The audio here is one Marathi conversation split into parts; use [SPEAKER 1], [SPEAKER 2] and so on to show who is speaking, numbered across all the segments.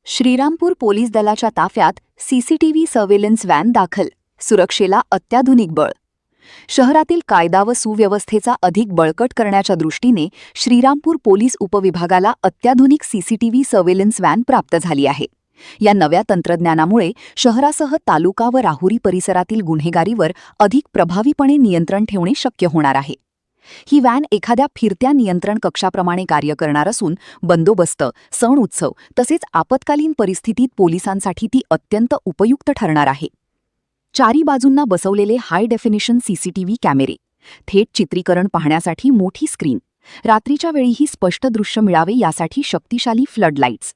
[SPEAKER 1] श्रीरामपूर पोलीस दलाच्या ताफ्यात सीसीटीव्ही सर्व्हेलन्स व्हॅन दाखल, सुरक्षेला अत्याधुनिक बळ. शहरातील कायदा व सुव्यवस्थेचा अधिक बळकट करण्याच्या दृष्टीने श्रीरामपूर पोलीस उपविभागाला अत्याधुनिक सीसीटीव्ही सर्व्हेलन्स व्हॅन प्राप्त झाली आहे. या नव्या तंत्रज्ञानामुळे शहरासह तालुका व राहुरी परिसरातील गुन्हेगारीवर अधिक प्रभावीपणे नियंत्रण ठेवणे शक्य होणार आहे. ही व्हॅन एखाद्या फिरत्या नियंत्रण कक्षाप्रमाणे कार्य करणार असून बंदोबस्त, सण उत्सव तसेच आपत्कालीन परिस्थितीत पोलिसांसाठी ती अत्यंत उपयुक्त ठरणार आहे. चारी बाजूंना बसवलेले हाय डेफिनिशन सीसीटीव्ही कॅमेरे, थेट चित्रीकरण पाहण्यासाठी मोठी स्क्रीन, रात्रीच्या वेळीही स्पष्ट दृश्य मिळावे यासाठी शक्तिशाली फ्लड लाईट्स,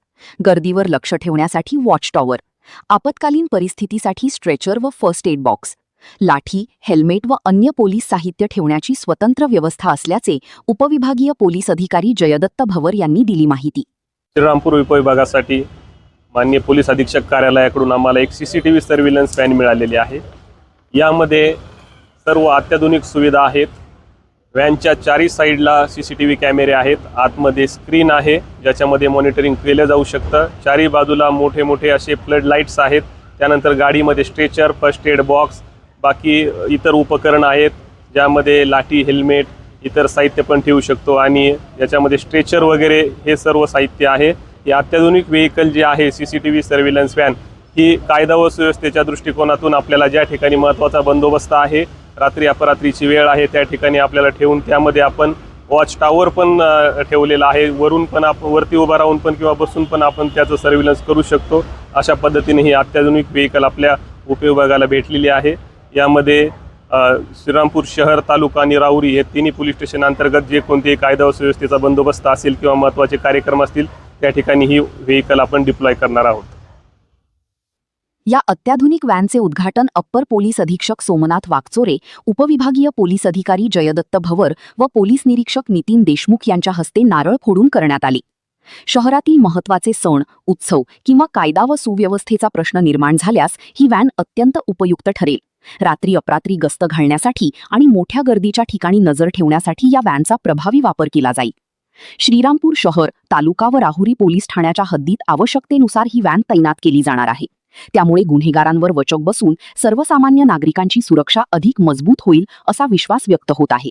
[SPEAKER 1] गर्दीवर लक्ष ठेवण्यासाठी वॉच टॉवर, आपत्कालीन परिस्थितीसाठी स्ट्रेचर व फर्स्ट एड बॉक्स, लाठी, हेल्मेट व अन्य पोलीस साहित्य ठेवण्याची स्वतंत्र व्यवस्था असल्याचे उपविभागीय पोलीस अधिकारी जयदत्त भवर यांनी दिली माहिती.
[SPEAKER 2] श्रीरामपूर उपविभागासाठी माननीय पोलीस अधीक्षक कार्यालयाकडून आम्हाला एक सीसीटीव्ही सर्व्हिलन्स व्हॅन मिळालेली आहे. यामध्ये सर्व अत्याधुनिक सुविधा आहेत. व्हॅनच्या चारी साईडला सीसीटीव्ही कॅमेरे आहेत. आतमध्ये स्क्रीन आहे ज्याच्यामध्ये मॉनिटरिंग केलं जाऊ शकतं. चारी बाजूला मोठे मोठे असे फ्लड लाईट्स आहेत. त्यानंतर गाडीमध्ये स्ट्रेचर, फर्स्ट एड बॉक्स, बाकी इतर उपकरणं आहेत ज्यामध्ये लाठी, हेल्मेट, इतर साहित्य पण ठेवू शकतो आणि याच्यामध्ये स्ट्रेचर वगैरे हे सर्व साहित्य आहे. ही अत्याधुनिक व्हेकल जी आहे सीसीटीव्ही सर्व्हिलन्स व्हॅन ही कायदा व सुव्यवस्थेच्या दृष्टिकोनातून आपल्याला ज्या ठिकाणी महत्त्वाचा बंदोबस्त आहे, रात्री अपरात्रीची वेळ आहे, त्या ठिकाणी आपल्याला ठेवून त्यामध्ये आपण वॉच टॉवर पण ठेवलेला आहे. वरून पण आपण वरती उभा राहून पण किंवा बसून पण आपण त्याचं सर्व्हिलन्स करू शकतो. अशा पद्धतीने ही अत्याधुनिक व्हेकल आपल्या उपविभागाला भेटलेली आहे. यामध्ये श्रीरामपूर शहर, तालुका आणि राहुरी हे तिन्ही पोलीस स्टेशन अंतर्गत जे कोणतेही कायदा व सुव्यवस्थेचा बंदोबस्त असेल किंवा महत्त्वाचे कार्यक्रम असतील त्या ठिकाणी ही व्हेकल आपण डिप्लॉय करणार आहोत.
[SPEAKER 1] या अत्याधुनिक व्हॅनचे उद्घाटन अप्पर पोलीस अधीक्षक सोमनाथ वाकचोरे, उपविभागीय पोलीस अधिकारी जयदत्त भवर व पोलीस निरीक्षक नितीन देशमुख यांच्या हस्ते नारळ फोडून करण्यात आले. शहरातील महत्त्वाचे सण, उत्सव किंवा कायदा व सुव्यवस्थेचा प्रश्न निर्माण झाल्यास ही व्हॅन अत्यंत उपयुक्त ठरेल. रात्री अपरात्री गस्त घालण्यासाठी आणि मोठ्या गर्दीच्या ठिकाणी नजर ठेवण्यासाठी या व्हॅनचा प्रभावी वापर केला जाईल. श्रीरामपूर शहर, तालुका व राहुरी पोलीस ठाण्याच्या हद्दीत आवश्यकतेनुसार ही व्हॅन तैनात केली जाणार आहे. त्यामुळे गुन्हेगारांवर वचक बसून सर्वसामान्य नागरिकांची सुरक्षा अधिक मजबूत होईल असा विश्वास व्यक्त होत आहे.